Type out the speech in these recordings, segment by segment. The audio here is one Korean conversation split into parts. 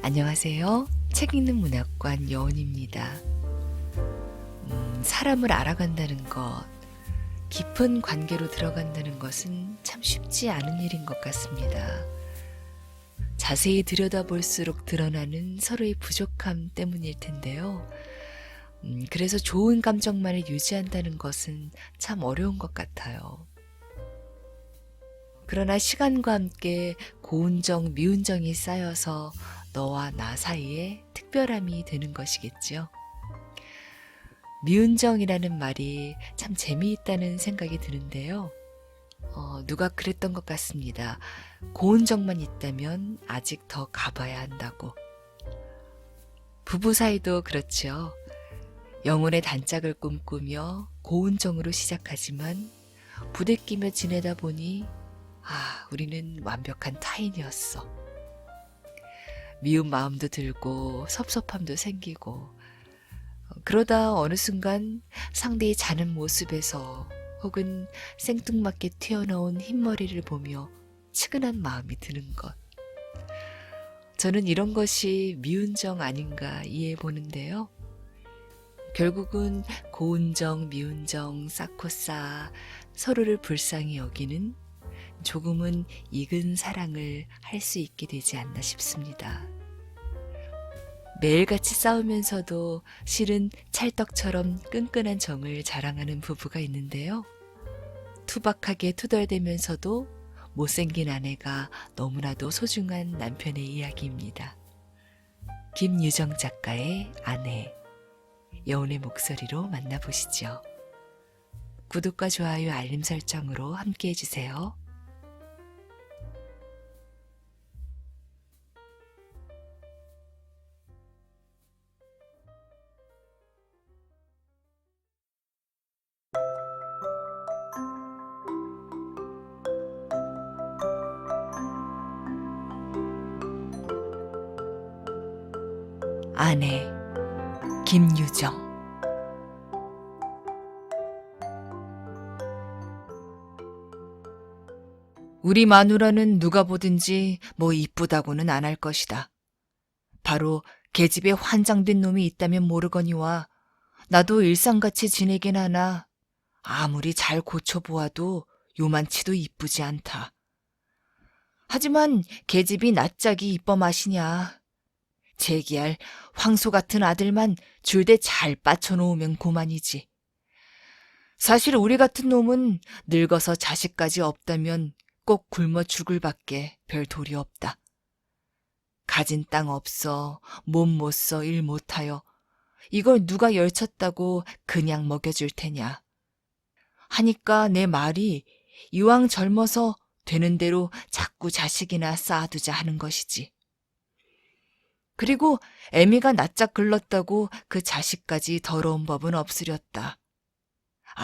안녕하세요. 책 읽는 문학관 여운입니다. 사람을 알아간다는 것, 깊은 관계로 들어간다는 것은 참 쉽지 않은 일인 것 같습니다. 자세히 들여다볼수록 드러나는 서로의 부족함 때문일 텐데요. 그래서 좋은 감정만을 유지한다는 것은 참 어려운 것 같아요. 그러나 시간과 함께 고운정, 미운정이 쌓여서 너와 나 사이에 특별함이 되는 것이겠죠. 미운정이라는 말이 참 재미있다는 생각이 드는데요. 누가 그랬던 것 같습니다. 고운정만 있다면 아직 더 가봐야 한다고. 부부 사이도 그렇죠. 영혼의 단짝을 꿈꾸며 고운정으로 시작하지만 부대끼며 지내다 보니 우리는 완벽한 타인이었어. 미운 마음도 들고 섭섭함도 생기고 그러다 어느 순간 상대의 자는 모습에서 혹은 생뚱맞게 튀어나온 흰머리를 보며 측은한 마음이 드는 것. 저는 이런 것이 미운정 아닌가 이해해 보는데요. 결국은 고운정, 미운정 쌓고 쌓아 서로를 불쌍히 여기는 조금은 익은 사랑을 할 수 있게 되지 않나 싶습니다. 매일같이 싸우면서도 실은 찰떡처럼 끈끈한 정을 자랑하는 부부가 있는데요. 투박하게 투덜대면서도 못생긴 아내가 너무나도 소중한 남편의 이야기입니다. 김유정 작가의 아내, 여운의 목소리로 만나보시죠. 구독과 좋아요, 알림 설정으로 함께 해주세요. 아내, 김유정. 우리 마누라는 누가 보든지 뭐 이쁘다고는 안 할 것이다. 바로 계집에 환장된 놈이 있다면 모르거니와 나도 일상같이 지내긴 하나 아무리 잘 고쳐보아도 요만치도 이쁘지 않다. 하지만 계집이 낯짝이 이뻐 마시냐. 제기할 황소 같은 아들만 줄대 잘 빠쳐놓으면 고만이지. 사실 우리 같은 놈은 늙어서 자식까지 없다면 꼭 굶어 죽을 밖에 별 도리 없다. 가진 땅 없어, 몸 못 써, 일 못하여 이걸 누가 열쳤다고 그냥 먹여줄 테냐. 하니까 내 말이 이왕 젊어서 되는 대로 자꾸 자식이나 쌓아두자 하는 것이지. 그리고 애미가 낯짝 글렀다고 그 자식까지 더러운 법은 없으렸다.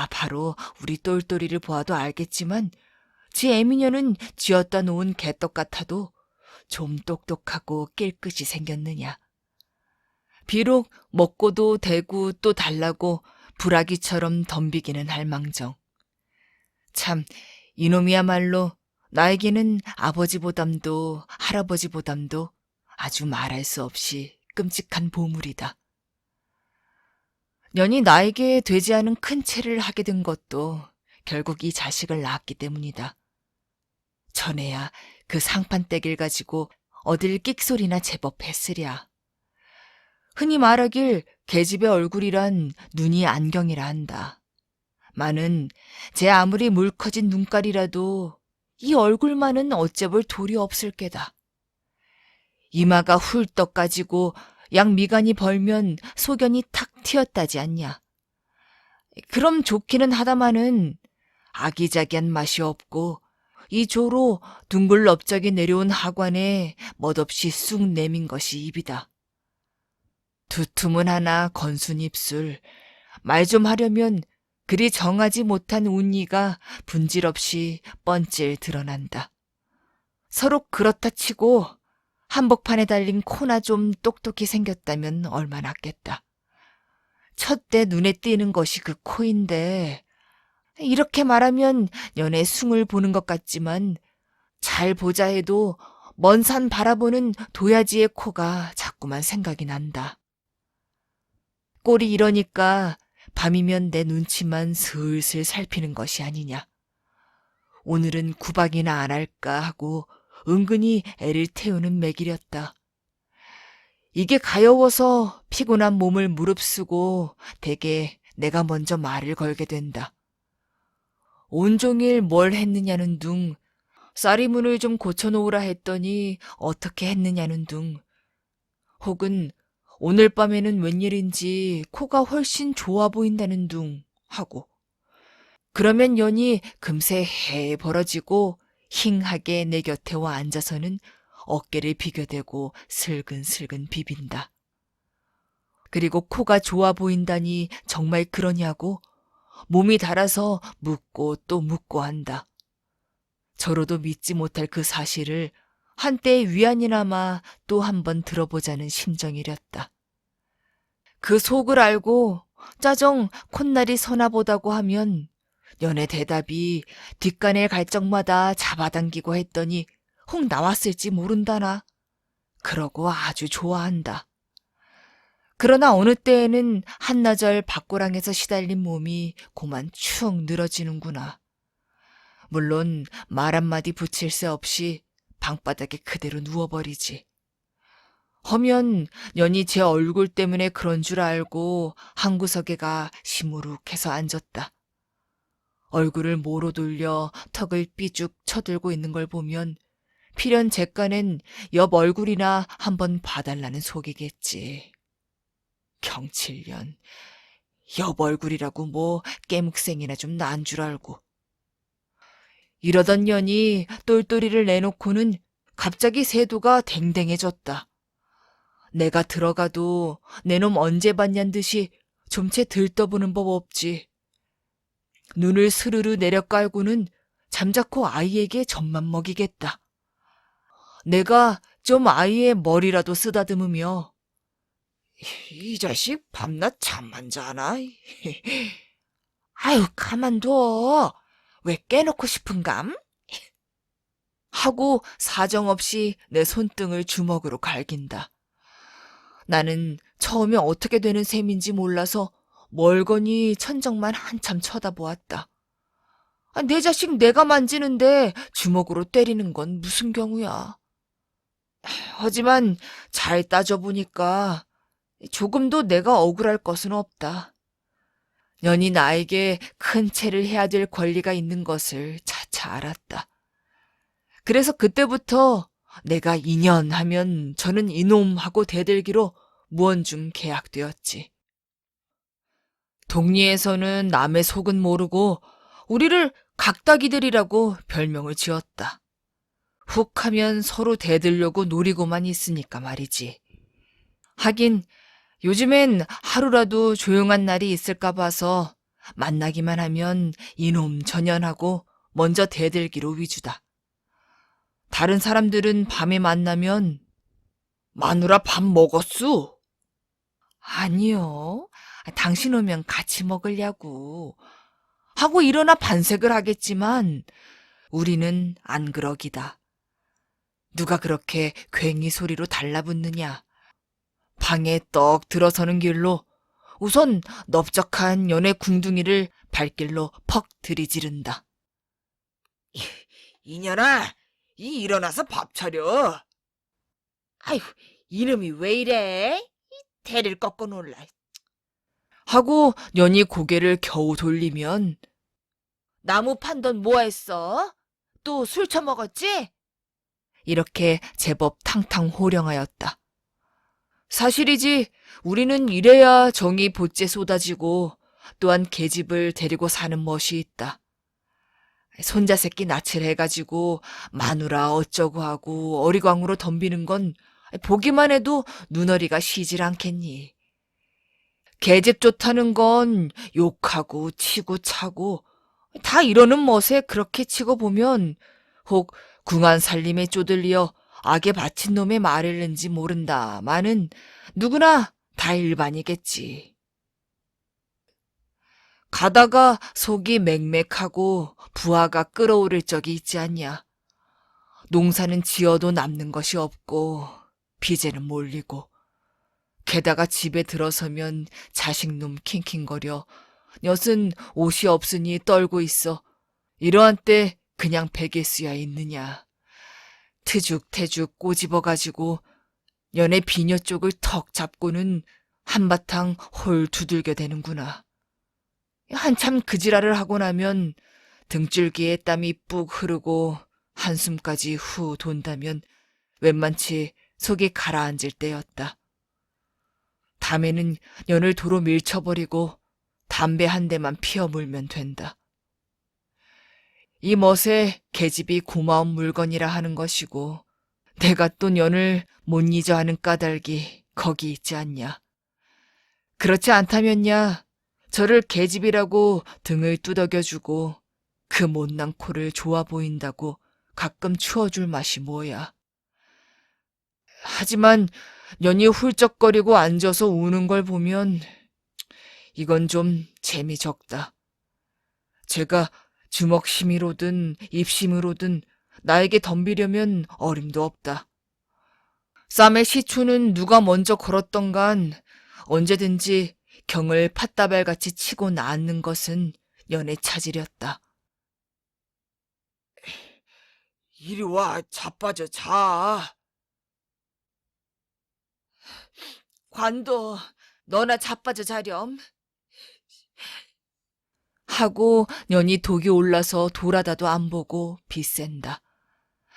바로 우리 똘똘이를 보아도 알겠지만 지 애미녀는 쥐었다 놓은 개떡 같아도 좀 똑똑하고 깨끗이 생겼느냐. 비록 먹고도 대고 또 달라고 불아기처럼 덤비기는 할 망정. 참 이놈이야말로 나에게는 아버지보담도 할아버지보담도 아주 말할 수 없이 끔찍한 보물이다. 년이 나에게 되지 않은 큰 채를 하게 된 것도 결국 이 자식을 낳았기 때문이다. 전에야 그 상판떼기를 가지고 어딜 끽소리나 제법 했으랴. 흔히 말하길 계집의 얼굴이란 눈이 안경이라 한다. 마는 제 아무리 물 커진 눈깔이라도 이 얼굴만은 어째볼 도리 없을 게다. 이마가 훌떡 까지고 양 미간이 벌면 소견이 탁 튀었다지 않냐. 그럼 좋기는 하다마는 아기자기한 맛이 없고 이 조로 둥글럽적이 내려온 하관에 멋없이 쑥 내민 것이 입이다. 두툼은 하나 건순 입술, 말 좀 하려면 그리 정하지 못한 운니가 분질 없이 뻔질 드러난다. 서로 그렇다 치고 한복판에 달린 코나 좀 똑똑히 생겼다면 얼마나 낫겠다. 첫때 눈에 띄는 것이 그 코인데 이렇게 말하면 연애 숭을 보는 것 같지만 잘 보자 해도 먼 산 바라보는 도야지의 코가 자꾸만 생각이 난다. 꼴이 이러니까 밤이면 내 눈치만 슬슬 살피는 것이 아니냐. 오늘은 구박이나 안 할까 하고 은근히 애를 태우는 매길이었다. 이게 가여워서 피곤한 몸을 무릅쓰고 대개 내가 먼저 말을 걸게 된다. 온종일 뭘 했느냐는 둥, 쌀이문을 좀 고쳐놓으라 했더니 어떻게 했느냐는 둥, 혹은 오늘 밤에는 웬일인지 코가 훨씬 좋아 보인다는 둥 하고, 그러면 연이 금세 해 벌어지고 힝하게 내 곁에 와 앉아서는 어깨를 비교대고 슬근슬근 비빈다. 그리고 코가 좋아 보인다니 정말 그러냐고 몸이 달아서 묻고 또 묻고 한다. 저로도 믿지 못할 그 사실을 한때의 위안이나마 또 한 번 들어보자는 심정이렸다. 그 속을 알고 짜정 콧날이 서나보다고 하면 연의 대답이 뒷간에 갈 적마다 잡아당기고 했더니 혹 나왔을지 모른다나. 그러고 아주 좋아한다. 그러나 어느 때에는 한나절 밖고랑에서 시달린 몸이 고만 축 늘어지는구나. 물론 말 한마디 붙일 새 없이 방바닥에 그대로 누워버리지. 허면 연이 제 얼굴 때문에 그런 줄 알고 한 구석에 가 시무룩해서 앉았다. 얼굴을 모로 돌려 턱을 삐죽 쳐들고 있는 걸 보면 필연 제 깐엔 옆 얼굴이나 한번 봐달라는 속이겠지. 경칠년, 옆 얼굴이라고 뭐 깨묵생이나 좀 난 줄 알고. 이러던 년이 똘똘이를 내놓고는 갑자기 세도가 댕댕해졌다. 내가 들어가도 내 놈 언제 봤냔 듯이 좀채 들떠보는 법 없지. 눈을 스르르 내려 깔고는 잠자코 아이에게 젖만 먹이겠다. 내가 좀 아이의 머리라도 쓰다듬으며 이 자식 밤낮 잠만 자나? 아유 가만둬. 왜 깨놓고 싶은감? 하고 사정없이 내 손등을 주먹으로 갈긴다. 나는 처음에 어떻게 되는 셈인지 몰라서 멀거니 천정만 한참 쳐다보았다. 내 자식 내가 만지는데 주먹으로 때리는 건 무슨 경우야. 하지만 잘 따져보니까 조금도 내가 억울할 것은 없다. 년이 나에게 큰 채를 해야 될 권리가 있는 것을 차차 알았다. 그래서 그때부터 내가 인연하면 저는 이놈하고 대들기로 무언중 계약되었지. 동리에서는 남의 속은 모르고 우리를 각다기들이라고 별명을 지었다. 훅 하면 서로 대들려고 노리고만 있으니까 말이지. 하긴 요즘엔 하루라도 조용한 날이 있을까 봐서 만나기만 하면 이놈 전연하고 먼저 대들기로 위주다. 다른 사람들은 밤에 만나면 마누라 밥 먹었수? 아니요. 당신 오면 같이 먹으려고. 하고 일어나 반색을 하겠지만 우리는 안 그러기다. 누가 그렇게 괭이 소리로 달라붙느냐. 방에 떡 들어서는 길로 우선 넓적한 연의 궁둥이를 발길로 퍽 들이지른다. 이년아, 일어나서 밥 차려. 아휴, 이놈이 왜 이래? 대를 꺾어 놀라. 하고 년이 고개를 겨우 돌리면 나무 판던 뭐 했어? 또 술 처먹었지? 이렇게 제법 탕탕 호령하였다. 사실이지 우리는 이래야 정이 보째 쏟아지고 또한 계집을 데리고 사는 멋이 있다. 손자 새끼 낯을 해가지고 마누라 어쩌고 하고 어리광으로 덤비는 건 보기만 해도 눈어리가 쉬질 않겠니. 계집 좋다는 건 욕하고 치고 차고 다 이러는 멋에 그렇게 치고 보면 혹 궁한 살림에 쪼들려 악에 바친 놈의 말을는지 모른다마는 누구나 다 일반이겠지. 가다가 속이 맹맥하고 부하가 끓어오를 적이 있지 않냐. 농사는 지어도 남는 것이 없고 빚에는 몰리고 게다가 집에 들어서면 자식놈 킹킹거려 엿은 옷이 없으니 떨고 있어. 이러한 때 그냥 베개 쓰야 있느냐. 트죽태죽 꼬집어가지고 연의 비녀 쪽을 턱 잡고는 한바탕 홀 두들겨 대는구나. 한참 그 지랄을 하고 나면 등줄기에 땀이 뿍 흐르고 한숨까지 후 돈다면 웬만치 속이 가라앉을 때였다. 다음에는 연을 도로 밀쳐버리고 담배 한 대만 피워 물면 된다. 이 멋에 계집이 고마운 물건이라 하는 것이고 내가 또 연을 못 잊어 하는 까닭이 거기 있지 않냐. 그렇지 않다면야 저를 계집이라고 등을 두덕여주고 그 못난 코를 좋아 보인다고 가끔 추어줄 맛이 뭐야. 하지만 연이 훌쩍거리고 앉아서 우는 걸 보면 이건 좀 재미 적다. 제가 주먹심이로든 입심으로든 나에게 덤비려면 어림도 없다. 쌈의 시초는 누가 먼저 걸었던간 언제든지 경을 팥다발같이 치고 낳는 것은 연의 차질이었다. 이리 와, 자빠져 자. 관도, 너나 자빠져 자렴. 하고 연이 독이 올라서 돌아다도 안 보고 비센다.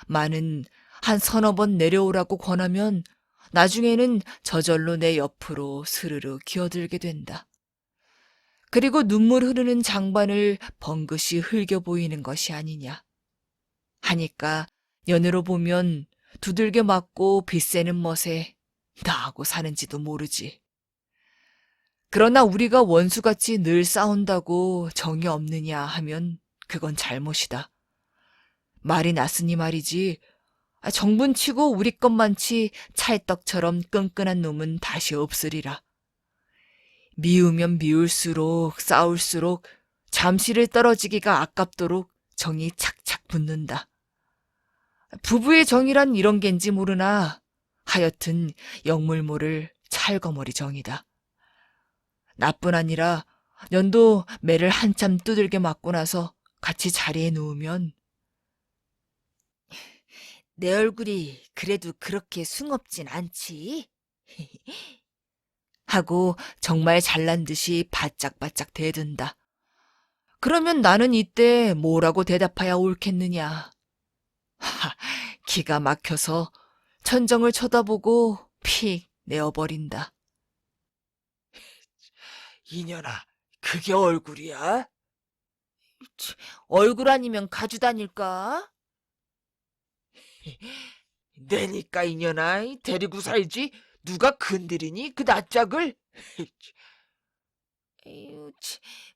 마는 한 서너 번 내려오라고 권하면 나중에는 저절로 내 옆으로 스르르 기어들게 된다. 그리고 눈물 흐르는 장반을 번긋이 흘겨 보이는 것이 아니냐. 하니까 연으로 보면 두들겨 맞고 빗새는 멋에 나하고 사는지도 모르지. 그러나 우리가 원수같이 늘 싸운다고 정이 없느냐 하면 그건 잘못이다. 말이 났으니 말이지 정분치고 우리 것만치 찰떡처럼 끈끈한 놈은 다시 없으리라. 미우면 미울수록 싸울수록 잠시를 떨어지기가 아깝도록 정이 착착 붙는다. 부부의 정이란 이런 겐지 모르나 하여튼 영물모를 찰거머리 정이다. 나뿐 아니라 연도 매를 한참 두들겨 맞고 나서 같이 자리에 누우면 내 얼굴이 그래도 그렇게 숭업진 않지? 하고 정말 잘난 듯이 바짝바짝 대든다. 그러면 나는 이때 뭐라고 대답해야 옳겠느냐. 기가 막혀서 천정을 쳐다보고 픽 내어버린다. 이년아, 그게 얼굴이야? 얼굴 아니면 가주 다닐까? 내니까 이년아, 데리고 살지. 누가 건드리니 그 낯짝을?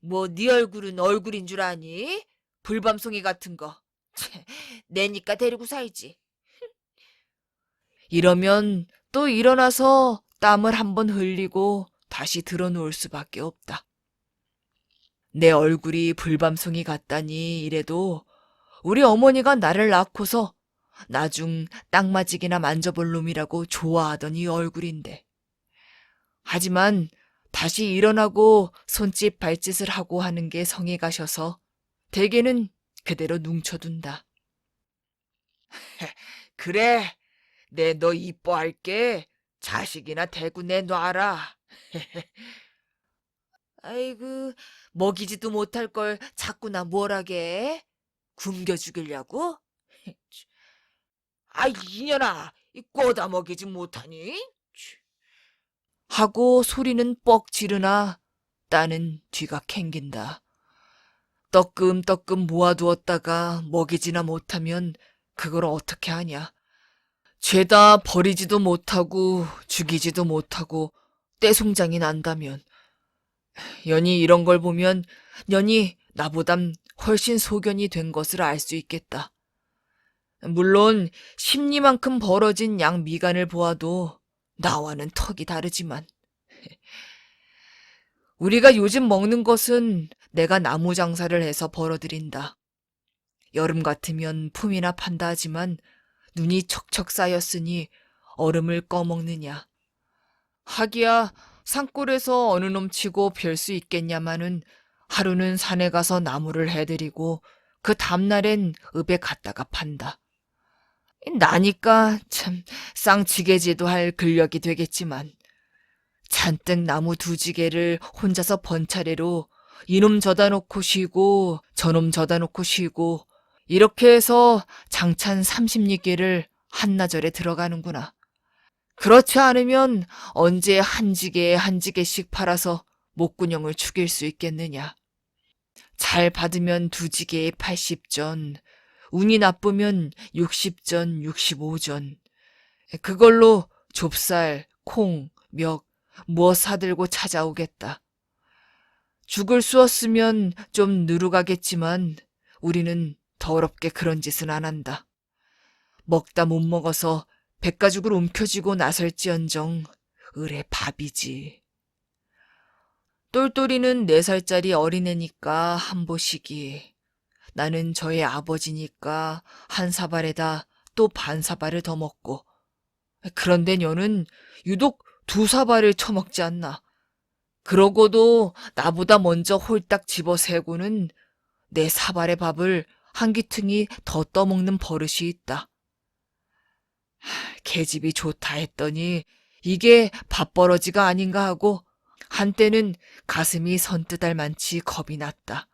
뭐 네 얼굴은 얼굴인 줄 아니? 불밤송이 같은 거. 내니까 데리고 살지. 이러면 또 일어나서 땀을 한번 흘리고 다시 드러누울 수밖에 없다. 내 얼굴이 불밤송이 같다니 이래도 우리 어머니가 나를 낳고서 나중 땅마직이나 만져볼 놈이라고 좋아하던 이 얼굴인데. 하지만 다시 일어나고 손짓 발짓을 하고 하는 게 성에 가셔서 대개는 그대로 뭉쳐둔다. 그래, 내 너 이뻐할게. 자식이나 대구 내놔라. 아이고, 먹이지도 못할 걸 자꾸나 뭘하게 굶겨 죽이려고? 아이, 이년아, 꼬다 먹이지 못하니? 하고 소리는 뻑 지르나 따는 뒤가 캥긴다. 떠끔떠끔 모아두었다가 먹이지나 못하면 그걸 어떻게 하냐. 죄다 버리지도 못하고 죽이지도 못하고 떼송장이 난다면. 연이 이런 걸 보면 연이 나보단 훨씬 소견이 된 것을 알 수 있겠다. 물론 심리만큼 벌어진 양 미간을 보아도 나와는 턱이 다르지만 우리가 요즘 먹는 것은 내가 나무 장사를 해서 벌어들인다. 여름 같으면 품이나 판다 하지만 눈이 척척 쌓였으니 얼음을 꺼먹느냐. 하기야 산골에서 어느 놈 치고 별 수 있겠냐마는 하루는 산에 가서 나무를 해드리고 그 다음날엔 읍에 갔다가 판다. 나니까 참 쌍지게질도 할 근력이 되겠지만 잔뜩 나무 2지게를 혼자서 번차례로 이놈 저다 놓고 쉬고 저놈 저다 놓고 쉬고 이렇게 해서 장찬 30리개를 한나절에 들어가는구나. 그렇지 않으면 언제 한 지게에 한 지게씩 팔아서 목구녕을 죽일 수 있겠느냐. 잘 받으면 2지게에 80전, 운이 나쁘면 60전, 65전. 그걸로 좁쌀, 콩, 멱, 무엇 사들고 찾아오겠다. 죽을 쑤었으면 좀 누르가겠지만 우리는 더럽게 그런 짓은 안 한다. 먹다 못 먹어서 백가죽을 움켜쥐고 나설지언정 을의 밥이지. 똘똘이는 4살짜리 어린애니까 한 보시기. 나는 저의 아버지니까 한 사발에다 또 반 사발을 더 먹고. 그런데 너는 유독 2사발을 처먹지 않나. 그러고도 나보다 먼저 홀딱 집어 세고는 내 사발의 밥을 한 귀퉁이 더 떠먹는 버릇이 있다. 계집이 좋다 했더니 이게 밥버러지가 아닌가 하고 한때는 가슴이 선뜻할 만치 겁이 났다.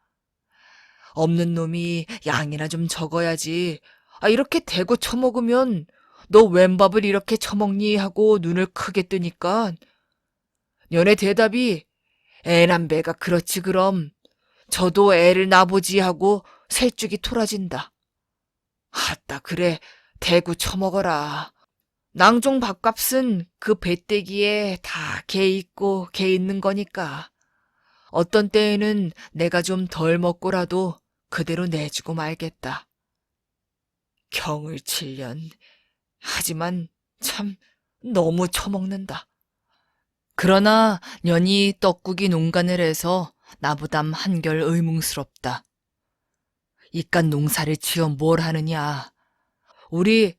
없는 놈이 양이나 좀 적어야지. 이렇게 대고 처먹으면 너 웬 밥을 이렇게 처먹니 하고 눈을 크게 뜨니까 연애 대답이 애남배가 그렇지 그럼 저도 애를 낳아보지 하고 셀쭉이 토라진다. 아따 그래 대구 처먹어라. 낭종 밥값은 그 배때기에 다 개 있고 개 있는 거니까. 어떤 때에는 내가 좀 덜 먹고라도 그대로 내주고 말겠다. 경을 7년. 하지만 참 너무 처먹는다. 그러나 년이 떡국이 농간을 해서 나보담 한결 의문스럽다. 이깟 농사를 지어 뭘 하느냐. 우리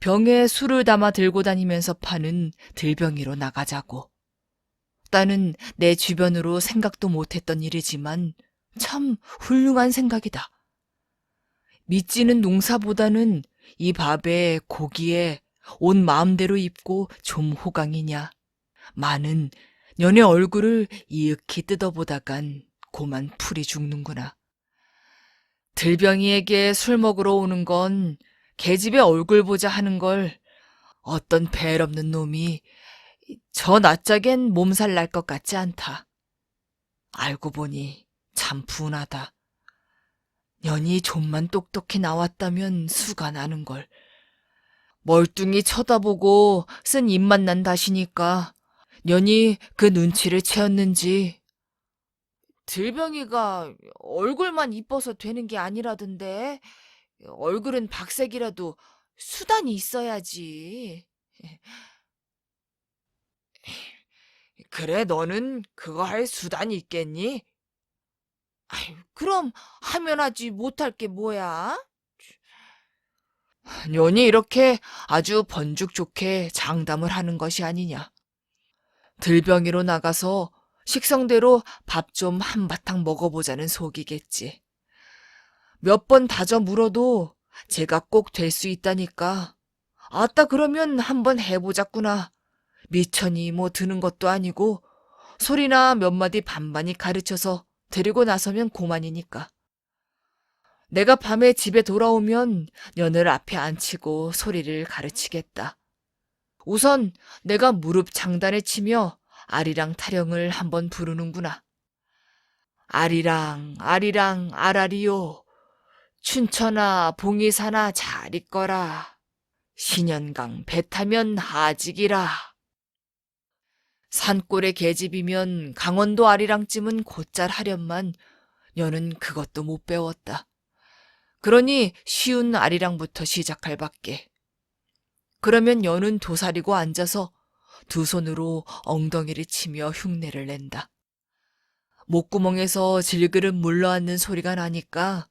병에 술을 담아 들고 다니면서 파는 들병이로 나가자고. 따는 내 주변으로 생각도 못했던 일이지만 참 훌륭한 생각이다. 믿지는 농사보다는 이 밥에 고기에 옷 마음대로 입고 좀 호강이냐. 많은 년의 얼굴을 이윽히 뜯어보다간 고만 풀이 죽는구나. 들병이에게 술 먹으러 오는 건 계집의 얼굴 보자 하는 걸 어떤 벨 없는 놈이 저 낯짝엔 몸살 날 것 같지 않다. 알고 보니 참 분하다. 년이 좀만 똑똑히 나왔다면 수가 나는걸. 멀뚱히 쳐다보고 쓴 입만 난다시니까 년이 그 눈치를 채었는지 들병이가 얼굴만 이뻐서 되는 게 아니라던데 얼굴은 박색이라도 수단이 있어야지. 그래 너는 그거 할 수단이 있겠니? 아유, 그럼 하면 하지 못할 게 뭐야? 년이 이렇게 아주 번죽 좋게 장담을 하는 것이 아니냐. 들병이로 나가서 식성대로 밥 좀 한바탕 먹어보자는 속이겠지. 몇 번 다져 물어도 제가 꼭 될 수 있다니까. 아따 그러면 한번 해보자꾸나. 미천이 뭐 드는 것도 아니고 소리나 몇 마디 반반히 가르쳐서 데리고 나서면 고만이니까. 내가 밤에 집에 돌아오면 년을 앞에 앉히고 소리를 가르치겠다. 우선 내가 무릎 장단을 치며 아리랑 타령을 한번 부르는구나. 아리랑 아리랑 아라리요. 춘천아 봉이사나 잘 있거라. 신현강 배 타면 하직이라. 산골의 계집이면 강원도 아리랑쯤은 곧잘 하련만 여는 그것도 못 배웠다. 그러니 쉬운 아리랑부터 시작할 밖에. 그러면 여는 도사리고 앉아서 2손으로 엉덩이를 치며 흉내를 낸다. 목구멍에서 질그릇 물러앉는 소리가 나니까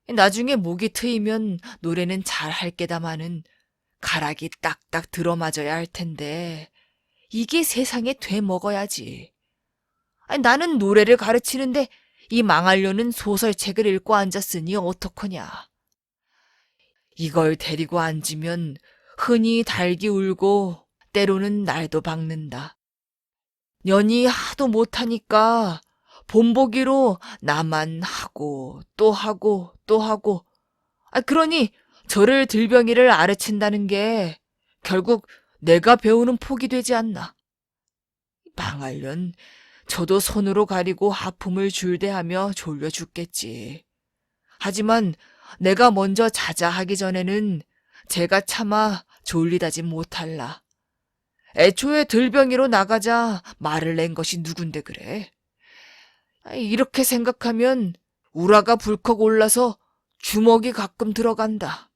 나중에 목이 트이면 노래는 잘 할 게다마는 가락이 딱딱 들어맞아야 할 텐데 이게 세상에 돼 먹어야지. 아니, 나는 노래를 가르치는데 이 망할려는 소설책을 읽고 앉았으니 어떡하냐. 이걸 데리고 앉으면 흔히 닭이 울고 때로는 날도 박는다. 년이 하도 못하니까 본보기로 나만 하고 또 하고 또 하고. 그러니 저를 들병이를 아르친다는 게 결국 내가 배우는 폭이 되지 않나. 망할년, 저도 손으로 가리고 하품을 줄대하며 졸려 죽겠지. 하지만 내가 먼저 자자하기 전에는 제가 차마 졸리다지 못할라. 애초에 들병이로 나가자 말을 낸 것이 누군데 그래. 이렇게 생각하면 우라가 불컥 올라서 주먹이 가끔 들어간다.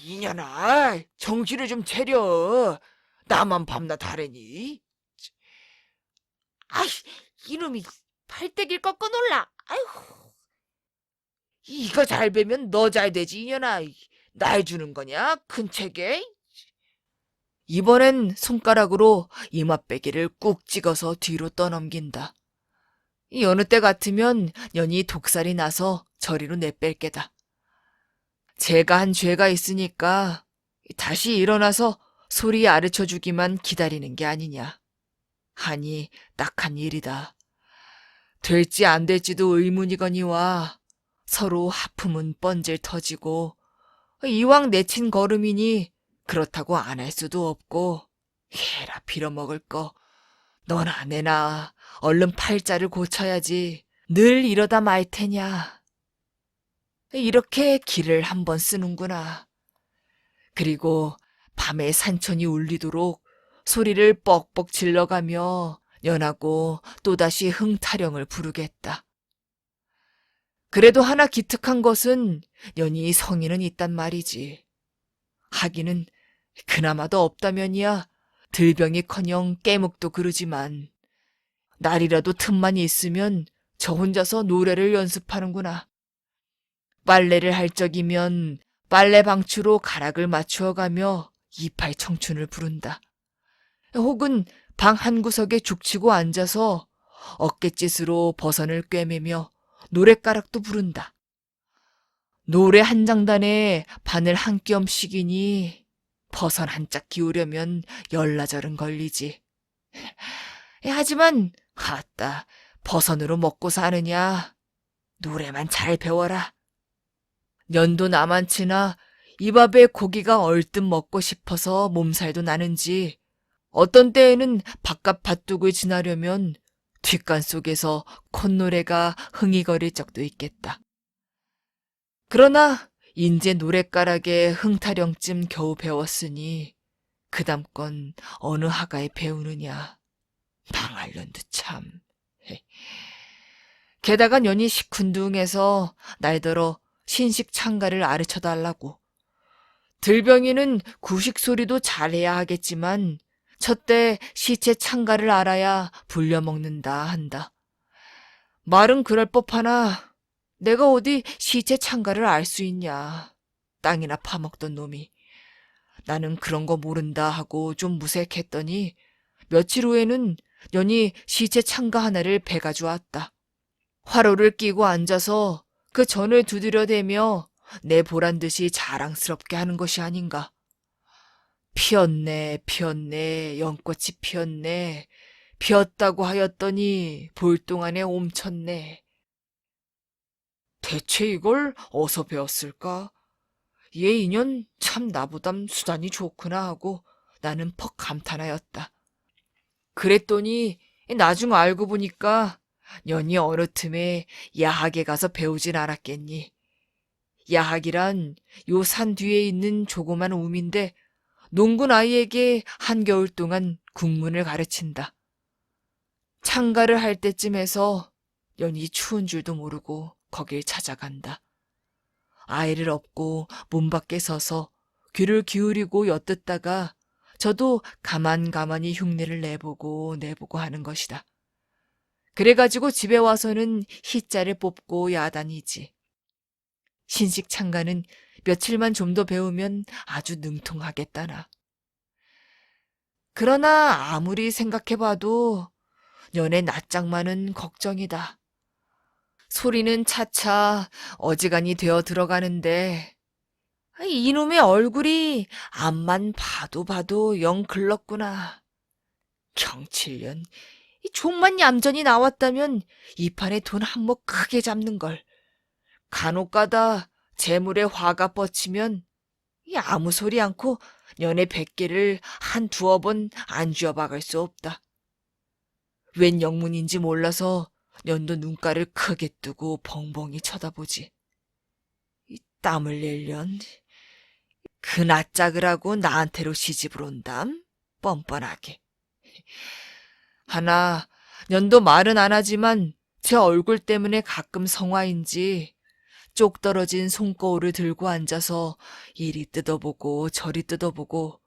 이년아, 정신을 좀 차려. 나만 밤낮 하래니? 아이, 이놈이 팔대기를 꺾어 놀라. 아이고. 이거 잘 베면 너 잘 되지, 이년아. 날 주는 거냐, 큰 책에? 이번엔 손가락으로 이맛배기를 꾹 찍어서 뒤로 떠넘긴다. 이 어느 때 같으면 년이 독살이 나서 저리로 내뺄 게다. 제가 한 죄가 있으니까 다시 일어나서 소리 아르쳐주기만 기다리는 게 아니냐. 하니 딱한 일이다. 될지 안 될지도 의문이거니와 서로 하품은 뻔질 터지고 이왕 내친 걸음이니 그렇다고 안 할 수도 없고 해라 빌어먹을 거. 너나 내나 얼른 팔자를 고쳐야지. 늘 이러다 말 테냐. 이렇게 기를 한번 쓰는구나. 그리고 밤에 산천이 울리도록 소리를 뻑뻑 질러가며 연하고 또다시 흥타령을 부르겠다. 그래도 하나 기특한 것은 연이 성의는 있단 말이지. 하기는 그나마도 없다면이야 들병이커녕 깨묵도 그러지만 날이라도 틈만 있으면 저 혼자서 노래를 연습하는구나. 빨래를 할 적이면 빨래 방추로 가락을 맞추어가며 이팔 청춘을 부른다. 혹은 방 한 구석에 죽치고 앉아서 어깨짓으로 버선을 꿰매며 노랫가락도 부른다. 노래 한 장단에 바늘 한 뼘씩이니 버선 한 짝 기우려면 열나절은 걸리지. 하지만 아따, 버선으로 먹고 사느냐. 노래만 잘 배워라. 년도 나만치나 이 밥에 고기가 얼뜻 먹고 싶어서 몸살도 나는지 어떤 때에는 바깥 밭둑을 지나려면 뒷간 속에서 콧노래가 흥이거릴 적도 있겠다. 그러나 인제 노랫가락에 흥타령쯤 겨우 배웠으니 그다음 건 어느 하가에 배우느냐. 망할년도 참. 게다가 년이 시큰둥해서 날더러 신식 창가를 아르쳐달라고. 들병이는 구식 소리도 잘해야 하겠지만 첫때 시체 창가를 알아야 불려먹는다 한다. 말은 그럴 법하나 내가 어디 시체 창가를 알 수 있냐. 땅이나 파먹던 놈이. 나는 그런 거 모른다 하고 좀 무색했더니 며칠 후에는 년이 시체 창가 하나를 배가져왔다. 화로를 끼고 앉아서 그 전을 두드려대며 내 보란 듯이 자랑스럽게 하는 것이 아닌가. 피었네, 피었네, 연꽃이 피었네. 피었다고 하였더니 볼 동안에 옴쳤네. 대체 이걸 어디서 배웠을까? 얘 인연 참 나보담 수단이 좋구나 하고 나는 퍽 감탄하였다. 그랬더니 나중 알고 보니까 년이 어느 틈에 야학에 가서 배우진 않았겠니. 야학이란 요 산 뒤에 있는 조그만 우민데 농군 아이에게 한겨울 동안 국문을 가르친다. 창가를 할 때쯤에서 년이 추운 줄도 모르고 거길 찾아간다. 아이를 업고 문 밖에 서서 귀를 기울이고 엿듣다가 저도 가만가만히 흉내를 내보고 하는 것이다. 그래가지고 집에 와서는 희자를 뽑고 야단이지. 신식 창가는 며칠만 좀 더 배우면 아주 능통하겠다나. 그러나 아무리 생각해봐도 년의 낯장만은 걱정이다. 소리는 차차 어지간히 되어 들어가는데 이놈의 얼굴이 앞만 봐도 영 글렀구나. 경칠년, 이 좀만 얌전히 나왔다면 이 판에 돈 한 몫 크게 잡는 걸. 간혹가다 재물에 화가 뻗치면 이 아무 소리 않고 년의 100개를 한 두어 번 안 쥐어박을 수 없다. 웬 영문인지 몰라서 년도 눈가를 크게 뜨고 벙벙이 쳐다보지. 이 땀을 낼련. 그 낯짝으라고 나한테로 시집을 온담? 뻔뻔하게. 하나, 년도 말은 안 하지만 제 얼굴 때문에 가끔 성화인지 쪽 떨어진 손거울을 들고 앉아서 이리 뜯어보고 저리 뜯어보고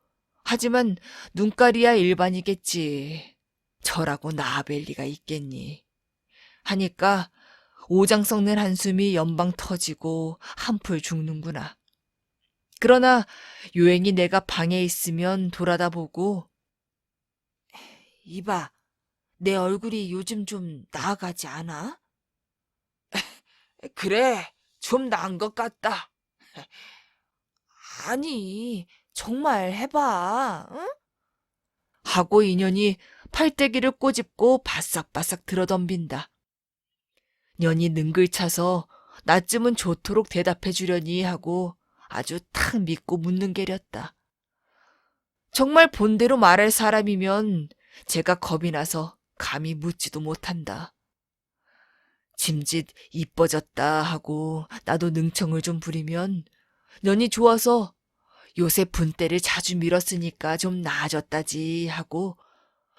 하지만 눈깔이야 일반이겠지. 저라고 나아뵐 리가 있겠니. 하니까 오장 썩는 한숨이 연방 터지고 한풀 죽는구나. 그러나 요행이 내가 방에 있으면 돌아다 보고 이봐, 내 얼굴이 요즘 좀 나아가지 않아? 그래, 좀 나은 것 같다. 아니, 정말 해봐, 응? 하고 인연이 팔대기를 꼬집고 바싹바싹 들어덤빈다. 년이 능글차서 나쯤은 좋도록 대답해 주려니 하고 아주 탁 믿고 묻는 게렸다. 정말 본대로 말할 사람이면 제가 겁이 나서 감히 묻지도 못한다. 짐짓 이뻐졌다 하고 나도 능청을 좀 부리면 년이 좋아서 요새 분때를 자주 밀었으니까 좀 나아졌다지 하고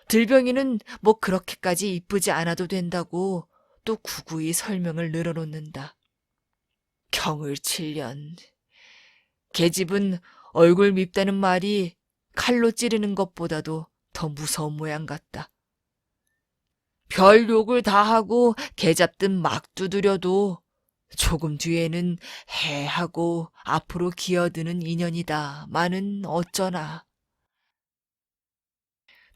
들병이는 뭐 그렇게까지 이쁘지 않아도 된다고 또 구구이 설명을 늘어놓는다. 경을 칠년. 계집은 얼굴 밉다는 말이 칼로 찌르는 것보다도 더 무서운 모양 같다. 별 욕을 다 하고 개잡듯 막 두드려도 조금 뒤에는 해하고 앞으로 기어드는 인연이다. 마는 어쩌나.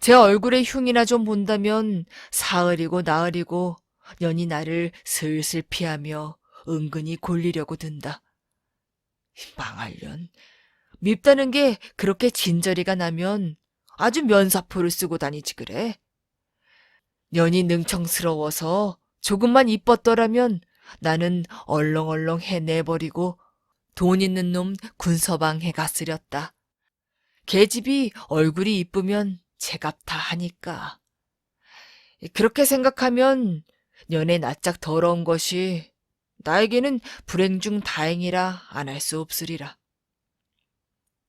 제 얼굴에 흉이나 좀 본다면 사흘이고 나흘이고 년이 나를 슬슬 피하며 은근히 골리려고 든다. 망할년. 밉다는 게 그렇게 진저리가 나면 아주 면사포를 쓰고 다니지 그래. 년이 능청스러워서 조금만 이뻤더라면 나는 얼렁얼렁 해내버리고 돈 있는 놈 군서방해 갔으렸다. 계집이 얼굴이 이쁘면 제값 다 하니까. 그렇게 생각하면 년의 낯짝 더러운 것이 나에게는 불행 중 다행이라 안 할 수 없으리라.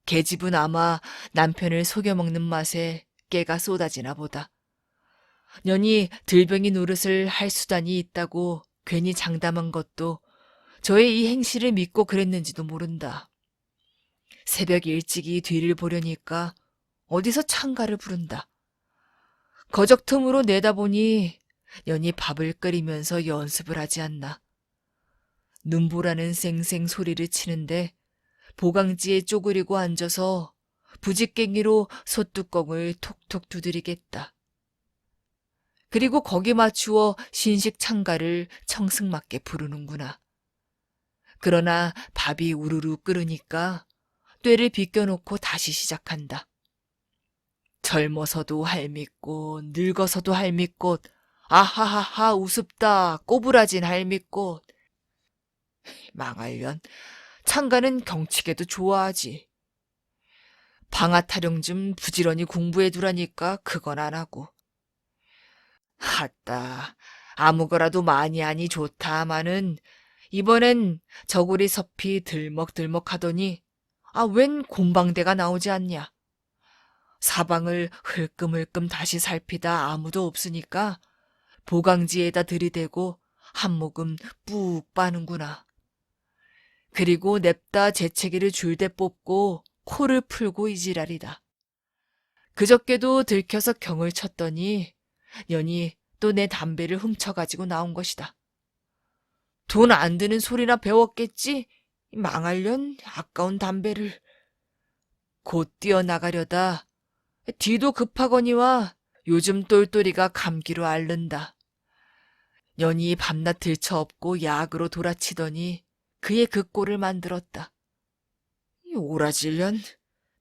계집은 아마 남편을 속여먹는 맛에 깨가 쏟아지나 보다. 년이 들병이 노릇을 할 수단이 있다고 괜히 장담한 것도 저의 이 행실을 믿고 그랬는지도 모른다. 새벽 일찍이 뒤를 보려니까 어디서 창가를 부른다. 거적 틈으로 내다보니 년이 밥을 끓이면서 연습을 하지 않나. 눈보라는 쌩쌩 소리를 치는데 보강지에 쪼그리고 앉아서 부직갱이로 솥뚜껑을 톡톡 두드리겠다. 그리고 거기 맞추어 신식 창가를 청승맞게 부르는구나. 그러나 밥이 우르르 끓으니까 쇠를 비껴놓고 다시 시작한다. 젊어서도 할미꽃, 늙어서도 할미꽃, 아하하하 우습다, 꼬부라진 할미꽃. 망할년, 창가는 경치게도 좋아하지. 방아 타령 좀 부지런히 공부해 두라니까 그건 안 하고. 핫다, 아무거라도 많이 하니 좋다마는 이번엔 저고리 섭이 들먹들먹 하더니 웬 곰방대가 나오지 않냐. 사방을 흘끔흘끔 다시 살피다 아무도 없으니까 보강지에다 들이대고 한 모금 뿍 빠는구나. 그리고 냅다 재채기를 줄대 뽑고 코를 풀고 이지랄이다. 그저께도 들켜서 경을 쳤더니 년이 또 내 담배를 훔쳐가지고 나온 것이다. 돈 안 드는 소리나 배웠겠지? 망할련 아까운 담배를. 곧 뛰어나가려다 뒤도 급하거니와 요즘 똘똘이가 감기로 앓는다. 년이 밤낮 들쳐업고 야학으로 돌아치더니 그의 그 꼴을 만들었다. 이 오라질년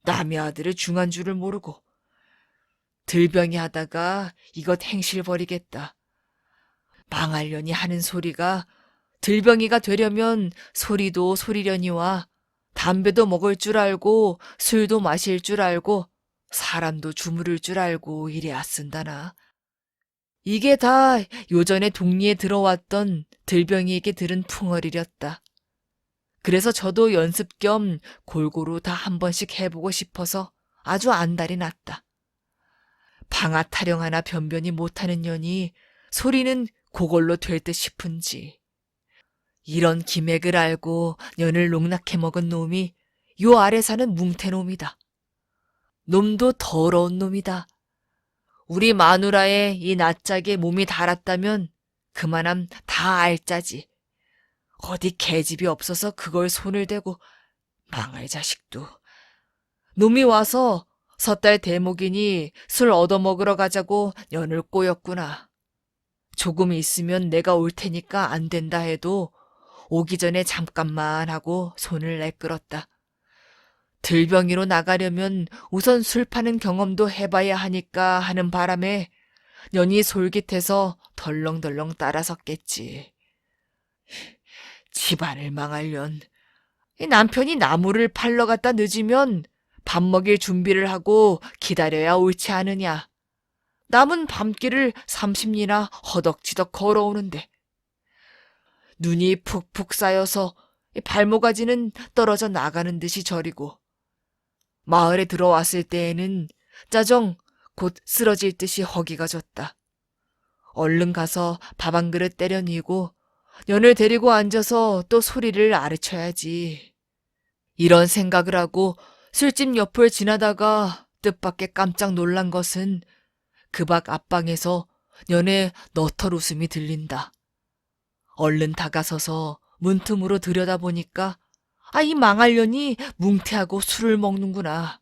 남의 아들의 중한 줄을 모르고 들병이 하다가 이것 행실 버리겠다. 망할년이 하는 소리가 들병이가 되려면 소리도 소리려니와 담배도 먹을 줄 알고 술도 마실 줄 알고 사람도 주무를 줄 알고 이래야 쓴다나. 이게 다 요전에 동리에 들어왔던 들병이에게 들은 풍월이렸다. 그래서 저도 연습 겸 골고루 다 한 번씩 해보고 싶어서 아주 안달이 났다. 방아 타령 하나 변변히 못하는 년이 소리는 그걸로 될 듯 싶은지. 이런 기맥을 알고 년을 농락해 먹은 놈이 요 아래 사는 뭉태놈이다. 놈도 더러운 놈이다. 우리 마누라의 이 낯짝에 몸이 달았다면 그만함 다 알짜지. 어디 계집이 없어서 그걸 손을 대고 망할 자식도. 놈이 와서 섣달 대목이니 술 얻어먹으러 가자고 년을 꼬였구나. 조금 있으면 내가 올 테니까 안 된다 해도 오기 전에 잠깐만 하고 손을 내끌었다. 들병이로 나가려면 우선 술 파는 경험도 해봐야 하니까 하는 바람에 년이 솔깃해서 덜렁덜렁 따라섰겠지. 집안을 망하련. 남편이 나무를 팔러 갔다 늦으면 밥 먹일 준비를 하고 기다려야 옳지 않으냐. 남은 밤길을 30리나 허덕지덕 걸어오는데 눈이 푹푹 쌓여서 발모가지는 떨어져 나가는 듯이 저리고 마을에 들어왔을 때에는 짜정 곧 쓰러질 듯이 허기가 졌다. 얼른 가서 밥 한 그릇 때려 뉘고 년을 데리고 앉아서 또 소리를 아르쳐야지. 이런 생각을 하고 술집 옆을 지나다가 뜻밖의 깜짝 놀란 것은 그 밖 앞방에서 년의 너털 웃음이 들린다. 얼른 다가서서 문틈으로 들여다보니까 이 망할년이 뭉태하고 술을 먹는구나.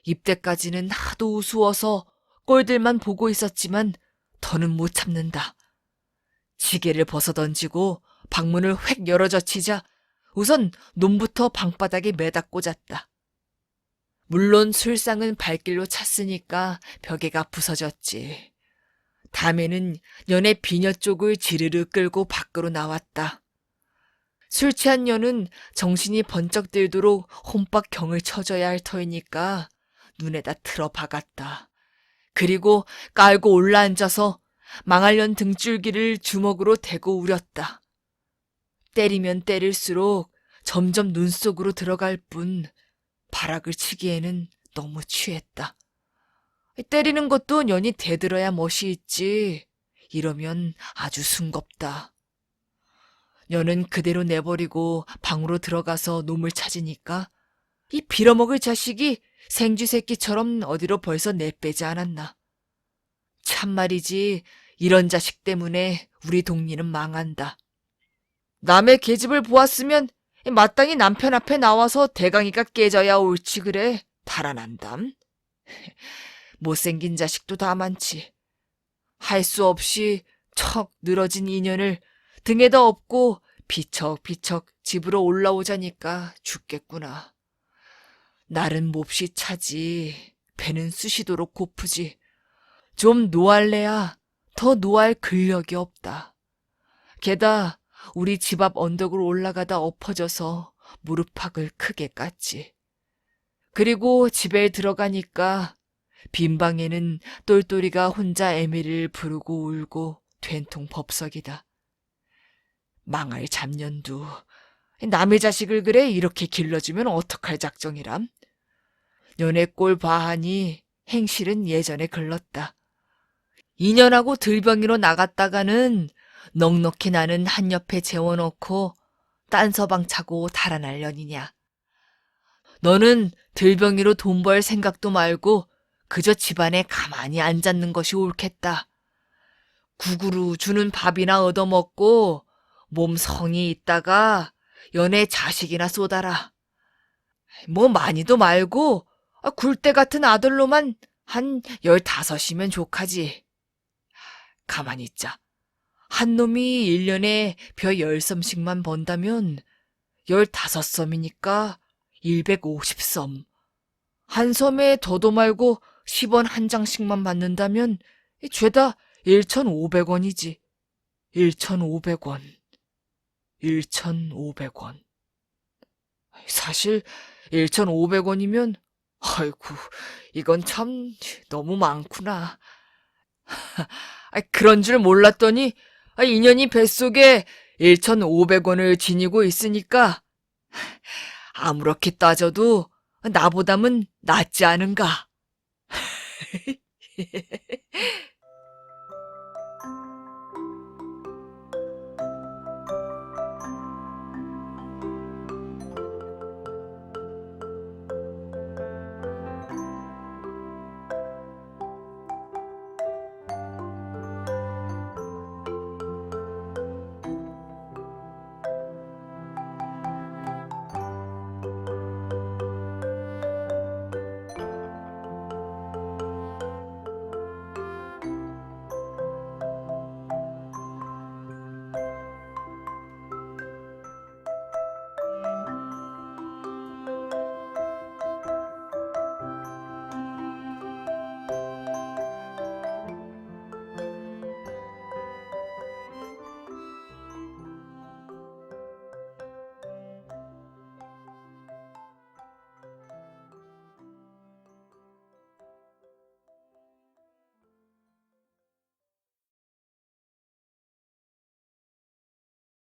입대까지는 하도 우스워서 꼴들만 보고 있었지만 더는 못 참는다. 지게를 벗어던지고 방문을 획 열어젖히자 우선 놈부터 방바닥에 매다 꽂았다. 물론 술상은 발길로 찼으니까 벽에가 부서졌지. 다음에는 년의 비녀 쪽을 지르르 끌고 밖으로 나왔다. 술 취한 년은 정신이 번쩍 들도록 혼밥 경을 쳐줘야 할 터이니까 눈에다 틀어 박았다. 그리고 깔고 올라앉아서 망할년 등줄기를 주먹으로 대고 우렸다. 때리면 때릴수록 점점 눈 속으로 들어갈 뿐 발악을 치기에는 너무 취했다. 때리는 것도 년이 대들어야 멋이 있지. 이러면 아주 숭겁다. 년은 그대로 내버리고 방으로 들어가서 놈을 찾으니까 이 빌어먹을 자식이 생쥐새끼처럼 어디로 벌써 내빼지 않았나. 참말이지 이런 자식 때문에 우리 동리는 망한다. 남의 계집을 보았으면 마땅히 남편 앞에 나와서 대강이가 깨져야 옳지 그래. 달아난담. 못생긴 자식도 다 많지. 할 수 없이 척 늘어진 인연을 등에다 업고 비척비척 집으로 올라오자니까 죽겠구나. 날은 몹시 차지. 배는 쑤시도록 고프지. 좀 노할래야 더 노할 근력이 없다. 게다 우리 집 앞 언덕으로 올라가다 엎어져서 무릎팍을 크게 깠지. 그리고 집에 들어가니까 빈 방에는 똘똘이가 혼자 애미를 부르고 울고 된통 법석이다. 망할 잡년도 남의 자식을 그래 이렇게 길러주면 어떡할 작정이람. 연애 꼴 봐하니 행실은 예전에 글렀다. 2년하고 들병이로 나갔다가는 넉넉히 나는 한 옆에 재워놓고 딴 서방 차고 달아날 년이냐. 너는 들병이로 돈 벌 생각도 말고 그저 집안에 가만히 앉았는 것이 옳겠다. 구구루 주는 밥이나 얻어먹고 몸 성이 있다가 연애 자식이나 쏟아라. 뭐 많이도 말고 굴대 같은 아들로만 한 15이면 족하지. 가만히 있자. 한 놈이 1년에 벼 10섬씩만 번다면 15섬이니까 150섬. 한 섬에 더도 말고 10원 한 장씩만 받는다면 죄다 1,500원이지. 1,500원. 1,500원. 사실 1,500원이면 아이고 이건 참 너무 많구나. 그런 줄 몰랐더니 인연이 뱃속에 1,500원을 지니고 있으니까 아무렇게 따져도 나보담은 낫지 않은가.